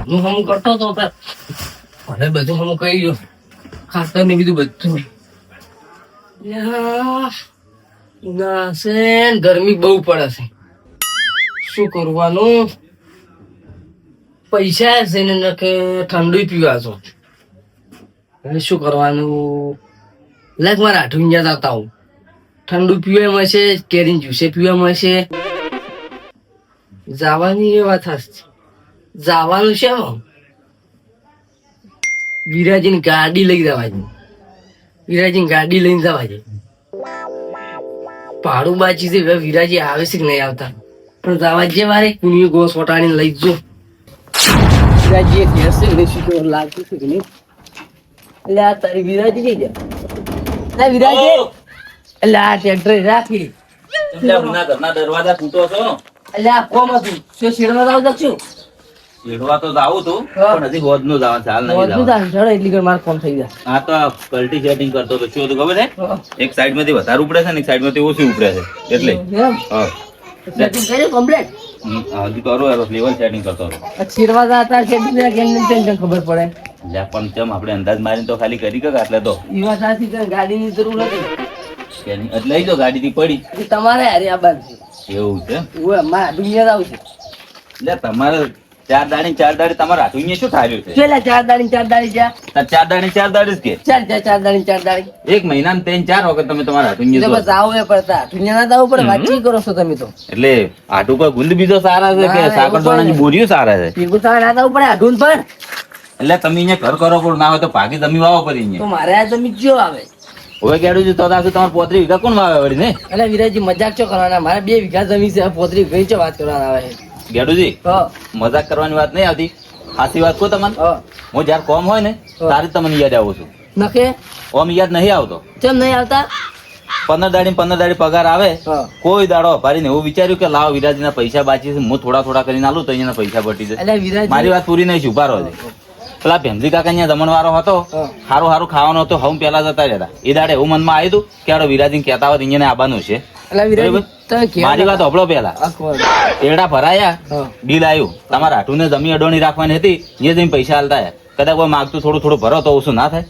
હું હમ કરતો હતો મને બધું હમ કહી ગયો ખાતર ને બીજું બધું ગરમી બહુ પડે છે શું કરવાનું પૈસા છે ને કે ઠંડુ પીવા છો હવે શું કરવાનું લાગ મારા આઠું ઇન્ડિયા જતા હું ઠંડુ પીવા મળશે કેરી જ્યુસે પીવા મળશે જવાની એ વાત હશે જવાનું છે વિરાજીની ગાડી લઈ જવા છે વિરાજીની ગાડી લઈને જવા છે ભાડું બાજી છે વિરાજી આવે છે કે નહીં આવતા પણ જવા જે મારે કુની ગોસ વટાણીને લઈ જો વિરાજી એ કહેશે ને શું લાગતું છે કે નહીં એટલે આ તારી વિરાજી કઈ જાય વિરાજી એટલે આ ટ્રેક્ટર રાખી દરવાજા ફૂટો છો એટલે આ કોમ હતું શું શેડમાં જાવ છું શેડવા તો જાવું તું પણ હજી હોદ નું જવા ચાલ નહીં જવા એટલી ઘર મારે કોમ થઈ જાય હા તો કલ્ટી સેટિંગ કરતો તો શું હતું ખબર છે એક સાઈડ માંથી વધારે ઉપડે છે ને એક સાઈડ માંથી ઓછી ઉપડે છે એટલે હા સેટિંગ કરી કમ્પ્લીટ હજી કરો લેવલ સેટિંગ કરતો હતો શેડવા જતા સેટિંગ કેમ ખબર પડે લે પણ તેમ આપણે અંદાજ મારીને તો ખાલી કરી કે આટલે તો એ વાત સાચી છે ગાડીની જરૂર નથી એટલે લઈ જાઓ ગાડી થી પડી તમારે હારે આ બાજુ એવું છે મારા દુનિયા આવું છે એટલે તમારે ચાર દાડી તમારે હાથું અહીંયા શું થાર્યું છે પેલા ચાર દાડી જ્યાં ચાર દાડી જ કે ચાર દાડી એક મહિના 3-4 વખત તમે તમારા હાથું બસ આવો એ પડતા દુનિયા ના દાવું પડે વાતચીત કરો છો તમે તો એટલે આટું કોઈ ગુંદ બીજો સારા છે કે સાકરદોણાની બોરીઓ સારા છે પીગું સારા ના દાવું પડે આઢું પણ એટલે તમે અહીંયા ઘર કરો પણ ના હોય તો પાકી જમી વાવો પડી અહીંયા તો મારે આ જમી જો આવે હવે કેડું છું તો તમારે 35 વીઘા કોણ વાવે વળી ને એટલે વિરાજી મજાક ચો કરવાના મારે 2 વીઘા જમીન છે 35 વીઘા ચો વાત કરવાના આવે ગેડુજી મજાક કરવાની વાત નહીં આવતી સાચી વાત કહું તમને હું જયારે કોમ હોય ને તારે તમને યાદ આવું છું નકે ઓમ યાદ નહીં આવતો કેમ નહીં આવતા 15 દાડી પગાર આવે કોઈ દાડો અપારીને એવું વિચાર્યું કે લાવ વિરાજીના પૈસા બાકી છે હું થોડા કરીને આલું તો અહીંયા પૈસા પટી જાય મારી વાત પૂરી નહીં ઉભા રહો પેલા ભેમજી કાકા અહીંયા જમણવારો હતો સારું ખાવાનું હતું હું પેલા જતા રહેતા એ દાડે એવું મનમાં આવ્યું હતું કે આડો વિરાજી કહેતા હોય અહીંયા આવવાનું છે મારી વાત હોભળો પેલા એડા ભરાયા બિલ આવ્યું તમારા હાટું ને જમી અડોણી રાખવાની હતી એ જઈને પૈસા હાલતા કદાચ કોઈ માગતું થોડું ભરો તો ઓછું ના થાય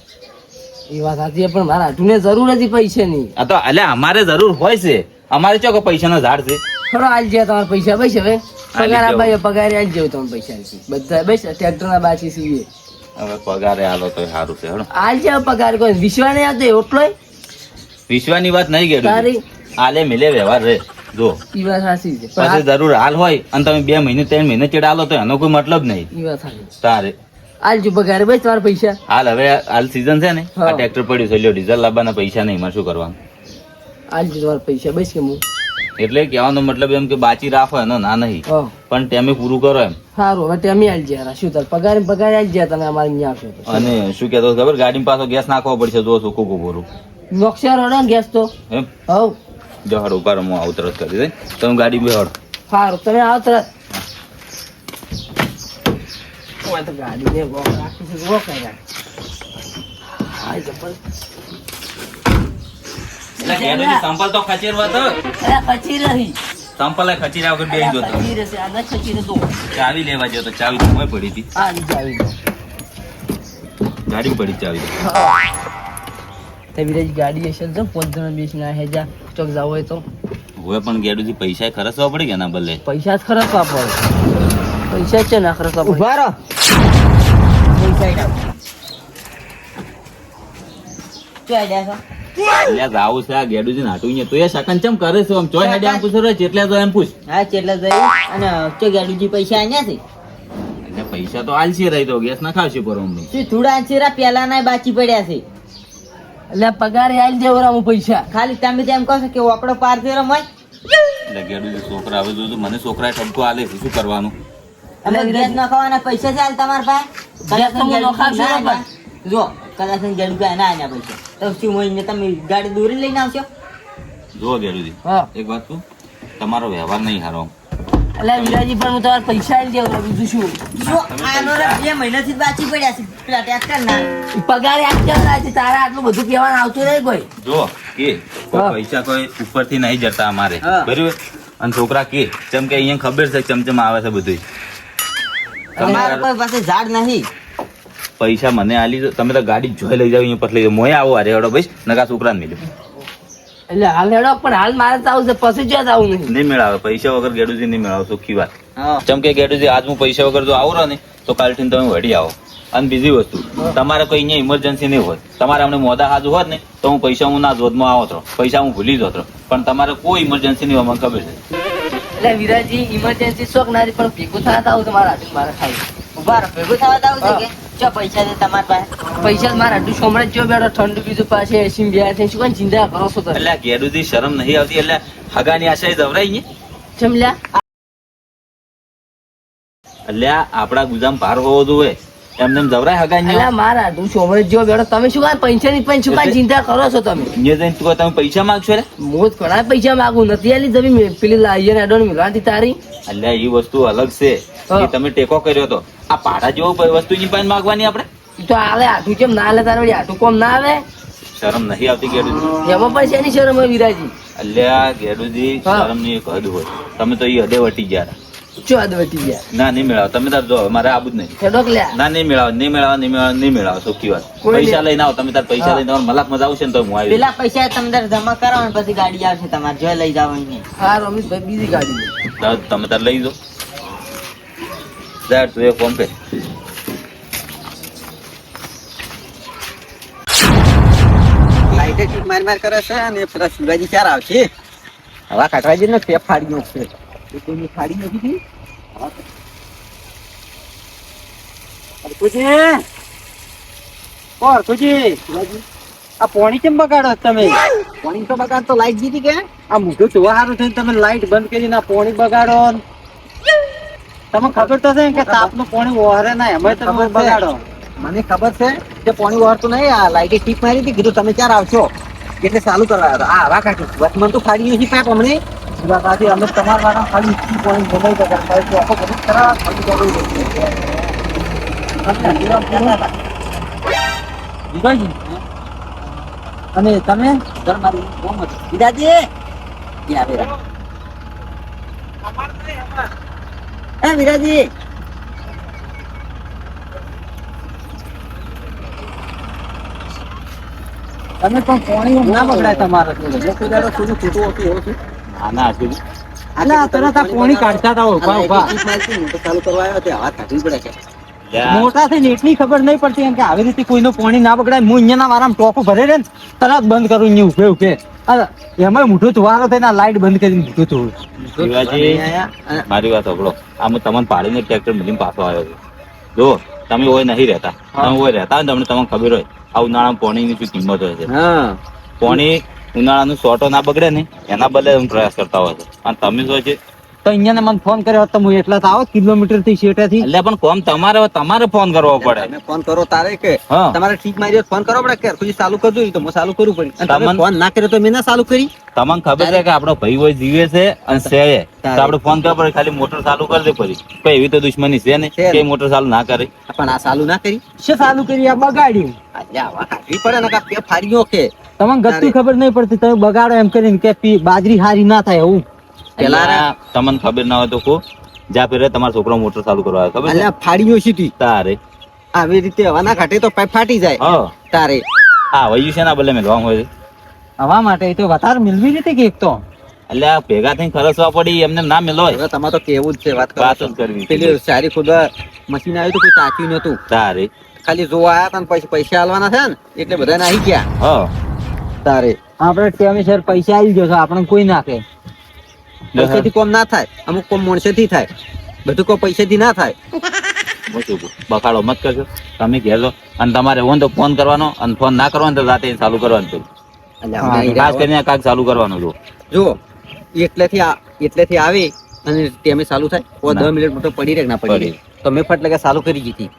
એ વાત સાચી પણ મારા હાટું ને જરૂર નથી પૈસાની તો એટલે અમારે જરૂર હોય છે અમારે ચો પૈસા નો ઝાડ છે થોડો હાલ જાય તમારા પૈસા બસ હવે પગાર આબાય પગાર આલ જેવું તમે પૈસા બધા બસ ટ્રેક્ટર ના બાકી સીએ હવે પગારે હાલો તો સારું છે હાલ જાય પગાર કોઈ વિશ્વા નહીં આવતો એટલો વિશ્વાની વાત નહીં ગેડું હાલે મિલે વ્યવહાર રે જો ઈ વાત સાચી છે પછી જરૂર હાલ હોય અને તમે 2 મહિને 3 મહિને ચેડા હાલો તો એનો કોઈ મતલબ નહીં ઈ વાત સાચી તારે હાલ જો પગાર બસ તમારા પૈસા હાલ હવે હાલ સીઝન છે ને આ ટ્રેક્ટર પડ્યું છે લ્યો ડીઝલ લાવવાના પૈસા નહીં માં શું કરવાનું હાલ જો તમારા પૈસા બસ કે હું એટલે કહેવાનો મતલબ એમ કે બાચી રાખો એનો ના નહીં પણ ટેમે પૂરું કરો એમ સારું હવે ટેમે હાલ જાય શું તાર પગાર હાલ જાય તમે અમારે અહીંયા આવશો અને શું કહેતો ખબર ગાડી પાછો ગેસ નાખવો પડશે જો શું કુકુ પૂરું નોક્ષાર હડો ગેસ તો એમ હવ જો હડ ઉપર હું આવું તરત કરી દે તમે ગાડી બે હડ સારું તમે આવો તરત ગાડી ને વોક રાખી છે વોક સંપલ તો ખચેરવા તો ખચી રહી સંપલ ખચીરા વગર બેસી ગયો તો ચાવી લેવા ગયો તો ચાવી તો મોય પડી હતી ગાડી પડી ચાવી વિરાજ ગાડી હશે તો 5 જણા બેસીને હેજા ચોક જાવ હોય તો હવે પણ ગેડુથી પૈસા ખર્ચવા પડે કે ના બદલે પૈસા જ ખર્ચવા પડે પૈસા છે ના ખર્ચવા પડે ઉભા રહો જાવું છે આ ગેડુજી નાટું તો એ શકન ચમ કરે છે આમ ચોય હેડે આમ પૂછો રે ચેટલા તો એમ પૂછ હા ચેટલા જઈ અને ચો ગેડુજી પૈસા આયા છે એટલે પૈસા તો આલસી રહી તો ગેસ ના ખાવશે પર અમને શું થોડા ચેરા પેલા ના બાકી પડ્યા છે એટલે પગાર આલ જેવો રામુ પૈસા ખાલી તમે તેમ કહો છો કે ઓકડો પાર થયો રમાય એટલે ગેડુજી છોકરા હવે જો મને છોકરા ઠપકો આલે છે શું કરવાનું અને ગેસ ના ખાવાના પૈસા છે હાલ તમાર પાસે ગેસ તો નો ખાવશો જો કદાચ ગેડુ કા ના આના પૈસા તો શું મોઈને તમે ગાડી દોરી લઈને આવશો જો ગેડુજી એક વાત કહું તમારો વ્યવહાર નહીં હારો એટલે વિરાજી પણ હું તમારે પૈસા આલી દેવું બીજું શું આનો 2 મહિનાથી બાકી પડ્યા છે પેલા ટ્રેક્ટર ના પગાર આટલા છે તારા આટલું બધું કહેવાનું આવતું નહીં કોઈ જો કે પૈસા કોઈ ઉપરથી નહીં જતા અમારે બરાબર અને છોકરા કે જેમ કે અહીંયા ખબર છે ચમચમ આવે છે બધું તમારા પાસે ઝાડ નહીં. પૈસા મને આલી દો. તમે તો ગાડી જોઈ લઈ જાવ અહીંયા પછી લઈ જાવ. મોય આવો અરે હેડો ભાઈ નકા છોકરાને મિલ્યો એટલે હાલ હેડો પણ હાલ મારે તો આવું છે પછી જ્યાં આવું નહીં. નહીં મેળાવે પૈસા વગર ગેડુજી નહીં મેળાવે સુખી વાત. હા. જેમ કે ગેડુજી આજ હું પૈસા વગર જો આવું રહો ને તો કાલથી તમે વળી આવો. અને બીજી વસ્તુ તમારે કોઈ અહીંયા ઇમરજન્સી નહીં હોય. તમારે અમને મોદા હાજુ હોત ને તો હું પૈસા હું ના જોધમાં આવો તો પૈસા હું ભૂલી જતો. પણ તમારે કોઈ ઇમરજન્સી નહીં હોય મને ખબર છે. એટલે વિરાજી ઇમરજન્સી શોખ નારી પણ ભેગું થતા આવું તો મારા હાથે મારે ખાઈ ઉભા રહો, ભેગું થવા જાવું છે કે ચો પૈસા છે તમારી પાસે? પૈસા મારા હાથું સોમરાજ જો બેઠો ઠંડુ બીજું પાસે એસી બે છે શું કાંઈ ચિંતા કરો છો તમે? એટલે આ ગેડુજી શરમ નહીં આવતી એટલે હગાની આશાએ જવરાય ને ચમલ્યા એટલે આપડા ગુજામ ભાર હોવો જોઈએ એમને એમ જવરાય હગાની એટલે મારા હાથું સોમરાજ જો બેઠો તમે શું કાંઈ પૈસા ની પણ શું કાંઈ ચિંતા કરો છો તમે? અહીંયા જઈને તું તમે પૈસા માંગશો રે હું જ ઘણા પૈસા માંગુ નથી આલી જમી પેલી લાઈયર એડોન મિલવાથી તારી એટલે એ વસ્તુ અલગ છે હા. એ તમે ટેકો કર્યો તો આ પાડા જેવો વસ્તુ ની પાસે માંગવાની આપણે તો આલે હાથું કેમ ના આલે તારે વળી હાથું કોમ ના આવે શરમ નહીં આવતી ગેડુજી એમાં પણ શેની શરમ હોય વિરાજી? એટલે આ ગેડુજી હા. શરમ ની એક હદ હોય તમે તો એ હદે વટી ગયા ચો આદ વટી ગયા ના નહીં મેળાવો તમે તાર જો મારે આબુ જ નહીં હેડોક લ્યા ના નહીં મેળાવો નહીં મેળાવો નહીં મેળાવો નહીં મેળાવો સુખી વાત કોઈ પૈસા નહીં. લઈને આવો તમે તાર પૈસા લઈને આવો મલાક મજા આવશે ને તો હું આવી પેલા પૈસા તમે તાર જમા કરો ને પછી ગાડી આવશે તમારે જોઈ લઈ જાવ અહીં. હા રમેશભાઈ બીજી ગાડી લે. તમે તાર લઈ જાઓ જા તું એ કોમ પે લાઈટે ચીક માર કરે છે અને પેલા શિવાજી ચાર આવશે. હવા કાઢવાજી ને પેપ ફાડી નાખશે. એ કોઈની ફાડી નથી થી. આ પોણી કેમ બગાડો તમે? પોણી તો બગાડ તો લાઈટ જીતી કે આ મોઢું જોવા સારું થઈને તમે લાઈટ બંધ કરીને આ પોણી બગાડો. તમને ખબર તો છે કે તાપનું પોણી ઓહરે ના એમાં તમે બગાડો. મને ખબર છે કે પોણી ઓહરતું નહીં. આ લાઈટે ટીપ મારી હતી કીધું તમે ચાર આવશો એટલે ચાલુ કરવા આવ્યો. આ હવા કાઢી બસ મને તો ફાડી નથી પાપ હમણે બાકી અમે તમારા વાળા ખાલી ઈ પોણી જમાઈ બગાડ તો આખો બધું ખરા ખાલી કરવું પડશે. અને તમે ઘર મારી કોમ હતી વિરાજી આવે એ વિરાજી તમે પણ પાણી ના બગડાય તમારે થોડું થોડું ખોટું હતું એવું છે. ના ના હજુ અલા તરત આ પાણી કાઢતા હતા ઉભા ઉભા ચાલુ કરવા આવ્યો તે હવા કાઢવી પડે છે. મોટા થઈને એટલી ખબર નહીં પડતી એમ કે આવી રીતે કોઈનું પાણી ના બગડાય. હું અહીંયાના વારામાં ટોપો ભરે ને તરત બંધ કરું અહીંયા ઉભે ઉભે. એમાં મોટું વારો થઈને લાઈટ બંધ કરીને મૂકું છું. શિવાજી મારી વાત સાંભળો આ હું તમને પાડીને ટ્રેક્ટર મળીને પાછો આવ્યો છું. જો તમે ઓય નહીં રહેતા તમે ઓય રહેતા હોય ને તમને ખબર હોય આ ઉનાળામાં પાણીની શું કિંમત હોય છે. પાણી ઉનાળાનું સોટો ના બગડે ને એના બદલે હું પ્રયાસ કરતા હોય છે. અને તમે શું છે તો અહીંયા મને ફોન કર્યો હોત તો હું એટલા તો આવો કિલોમીટર થી શેટેથી. એટલે પણ કોમ તમારે ફોન કરવો પડે. તમે ફોન કરો તારે કે હા. તમારે ઠીક મારી ફોન કરવો પડે કે પછી ચાલુ કરજો તો હું ચાલુ કરવું પડે. અને તમે તમને- ફોન ના કર્યો તો મેં ના ચાલુ કરી. તમને ખબર છે કે આપણો ભાઈ હોય જીવે છે અને છે તો આપણે ફોન કરવા પડે ખાલી મોટર ચાલુ કરી દે પછી કોઈ એવી તો દુશ્મની છે ને છે. કે મોટર ચાલુ ના કરે. પણ આ ચાલુ ના કરી. શું ચાલુ કરી? આ બગાડ્યું. એટલે આવા કાઢવી પડે ને કે પે ફાડ્યો કે તમને ગતું ખબર નહીં પડતી તમે બગાડો એમ કરીને કે બાજરી હારી ના થાય એવું. પેલા તમને ખબર ના હોય તો કો જ્યાં ફેરે તમારો છોકરો મોટર ચાલુ કરવા આવે ખબર છે એટલે ફાડ્યો સીટી તારે આવી રીતે હવા ના કાઢે તો પાઇપ ફાટી જાય હા તારે. આ વયું છે ને ભલે મેળવા હોય છે. હવા માટે એ તો વધારે મિલવી રીતે કે એક તો એટલે આ ભેગા થઈને ખરસવા પડી એમને ના મેળવાય. હવે તમારે તો કેવું જ છે વાત કરો વાત છો. જ કરવી છે. પેલી સારી ખુદ મશીન આવ્યું તો કોઈ તાક્યું નતું તારે ખાલી જોવા આયા તા ને પછી પૈસા આલવાના છે ને એટલે બધા નાહી ગયા હા તારે. આપણે ટાઈમે પૈસા આવી ગયો છે આપણે કોઈ નાખે પૈસાથી કોમ ના થાય. અમુક કોમ માણસેથી થાય બધું કોઈ પૈસાથી ના થાય. બખાડો મત કરજો તમે કહેજો અને તમારે હોય ને તો ફોન કરવાનો અને ફોન ના કરવાનો તો રાતે ચાલુ કરવાનું છે. એટલે અમે અહીં ખાસ રહ્યા કરીને કાંઈક ચાલુ કરવાનું જો જો એટલેથી આવી અને ટાઈમે ચાલુ થાય ઓ ના. 10 મિનિટ મોટો પડી રહે કે ના પડી રહે તો મેં ફટ લગે ચાલુ કરી દીધી.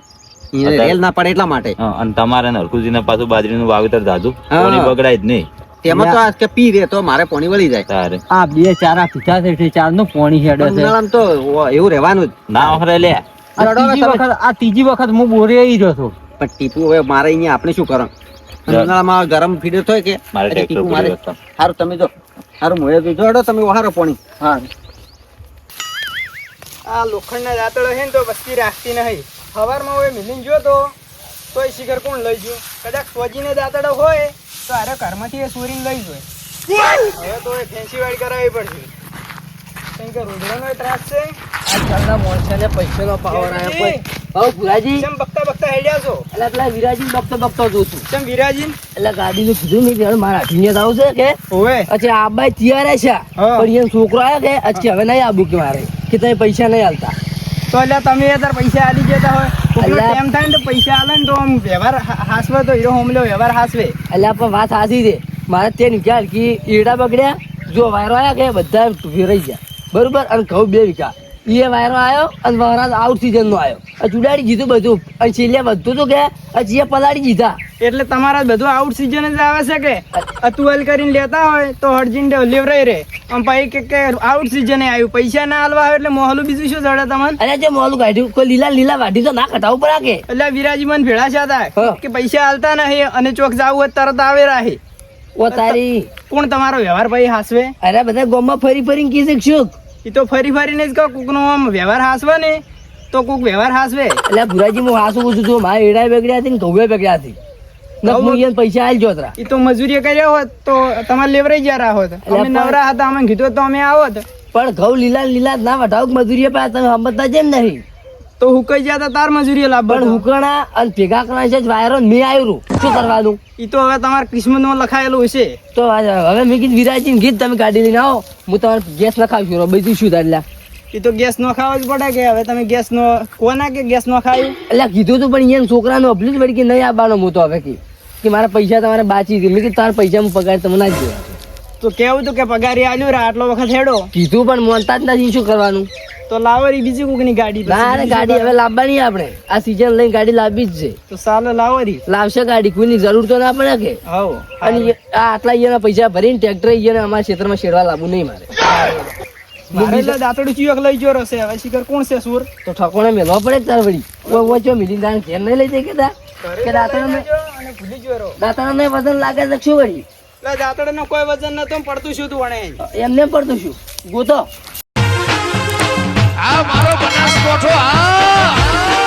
એને અત્યારે- રેલ ના પડે એટલા માટે. હા, અને તમારે નરકુજીને પાછું બાજરીનું વાવેતર જાજુ હા. કોની બગડાય જ નહીં તેમાં તો આ કે પી રે તો મારે પાણી વળી જાય. તારે આ બે ચારા પીછા છે ચાર નું પાણી હેડે છે ઉનાળામાં તો એવું રહેવાનું જ. ના વખરે લે આ ત્રીજી વખત હું બોરે આવી રહ્યો છું પણ ટીપુ હવે મારે અહીંયા આપણે શું કરો ઉનાળામાં ગરમ ફીડે થાય કે મારે એટલે ટ્રેક્ટર ટીપુ મારે પૂરી વસ્તુ. સારું તમે જો સારું મોએ જોડો તમે વહારો પાણી. હા આ લોખંડના દાંતળો છે ને તો વસ્તી રાખતી નહીં. સવારમાં હોય મિલીને જો તોય શિખર કોણ લઈ ગયું? કદાચ ફોજીને દાંતડો હોય તો આરે ઘરમાંથી એ ચોરીને લઈ જાય. હવે તો એ ફેન્સી વાળી કરાવવી પડશે. કેમ કે રોજડાનો ત્રાસ છે. આજકાલના માણસોને પૈસાનો પાવર આવ્યો કોઈ. ભાવ ભુરાજી કેમ બકતા હેડ્યા છો? એટલે પેલા વિરાજી બકતો જોઉં છું. કેમ વિરાજી? એટલે ગાડીનું કીધું નહીં કે મારા અઢીને આવું છે કે હોવે અચ્છા આ બાઈ તૈયાર છે હા. પણ એનો છોકરો આવ્યો કે અચ્છા હવે નહીં આવું કે મારે કે તમે પૈસા નહીં આલતા. તો એટલે તમે અત્યારે પૈસા આલી જતા હોય કોકનો અલ્યા. ટાઈમ થાય ને તો પૈસા આલે ને તો આમ વ્યવહાર હાસવે તો હીરો હોમલો વ્યવહાર હાસવે. એટલે પણ વાત સાચી છે મારે તે નીકળ્યા કે ઈડા બગડ્યા જો વાયરો આવ્યા કે બધા ફેરાઈ ગયા બરોબર અને ઘઉં 2 વીઘા એ વાયરો આવ્યો અને વરાજ આઉટ સિઝન નો આવ્યો ચુડાડી જીધું બધું અને છેલ્લે બધું તો કે હજી પલાળી જીધા. એટલે તમારા બધું આઉટ સિઝન જ આવે છે કે અતુઅલ કરીને લેતા હોય તો અર્જન્ટ લેવરાઈ રે આમ પછી કે આઉટ સિઝન આવ્યું પૈસા ના આલવા હોય એટલે મોહલું બીજું શું ચડે તમને? અને જે મોલું કાઢ્યું કોઈ લીલા વાઢી તો ના કટાવું પડે કે એટલે વિરાજી મને ભેળા છે હા. હતા કે પૈસા આલતા નહીં અને ચોક જાવું હોય તરત આવે રાહી. ઓ તારી કોણ તમારો વ્યવહાર ભાઈ હાસવે? અરે બધા ગામમાં ફરી ફરીને કીધું શું એ તો ફરી ફરીને જ કહો કોકનો આમ વ્યવહાર હાસવે ને તો કોક વ્યવહાર હાસવે. એટલે ભુરાજી હું હાસું પૂછું છું મારા એડા બગડ્યા હતી ને ઘઉં બગડ્યા હતી ને ઘઉં? હું એને પૈસા આલ જોતરા એ તો મજૂરી કર્યા હોત તો તમારે લેવરાઈ ગયા હોત. અમે પણ- નવરા હતા અમે કીધું તો અમે આવત પણ ઘઉં લીલા જ ના વટાવ મજૂરી પાસે તમે સમજતા જેમ નહીં તો હુકાઈ જતા તાર મજૂરી લાભ. પણ હુકણા અને ભેગા કરવા છે વાયરો મેં આવ્યું શું કરવાનું એ તો હવે તમારા કિસ્મતમાં લખાયેલું હશે. તો હવે મેં કીધું વિરાજી ને ગીત તમે ગાડી લઈને આવો હું તમારે ગેસ નખાવશું બીજું શું થાય એટલે એ તો ગેસ નો ખાવા જ પડે કે હવે તમે ગેસ નો કોના કે ગેસ નો ખાયું? એટલે કીધું તું પણ અહીંયા છોકરાનું અપલું જ પડી કે નહીં આવવાનો હું તો હવે કે મારા પૈસા તમારે બાચી ગઈ મેં કીધું તારા પૈસા હું પગાર તમે ના જ દેવા તો કેવું તું કે પગારી આલ્યું રા આટલો વખત હેડો કીધું પણ માનતા જ નથી શું કરવાનું તો લાવો રી બીજી કોકની ગાડી પછી ના બીજું ગાડી શું હવે લાવવાની આપણે આ સીઝન લઈને ગાડી લાવવી જ છે તો સાલે લાવો રી. લાવશે ગાડી કોઈની જરૂર તો ના પડે કે હાઉ અને આ આટલા અહીંયાના પૈસા ભરીને ટ્રેક્ટર અહીંયાના અમારા ક્ષેત્રમાં શેડવા લાવવું નહીં મારે મારે એટલે દાંતડું ચિયોક લઈ ગયો હશે હવે શિખર કોણ છે સુર? તો ઠકોણે મેલવા પડે તાર વળી ઓછો મિલી દાન ઘેર નહીં લઈ જાય કે દાંતણ અને ભૂલી ગયો રો. દાંતણ વજન લાગે તો શું વળી એટલે દાંતડાનો કોઈ વજન નતો પડતું શું તું વણે? એમને પડતું શું ગોતો આ મારો બનાસકોઠો આ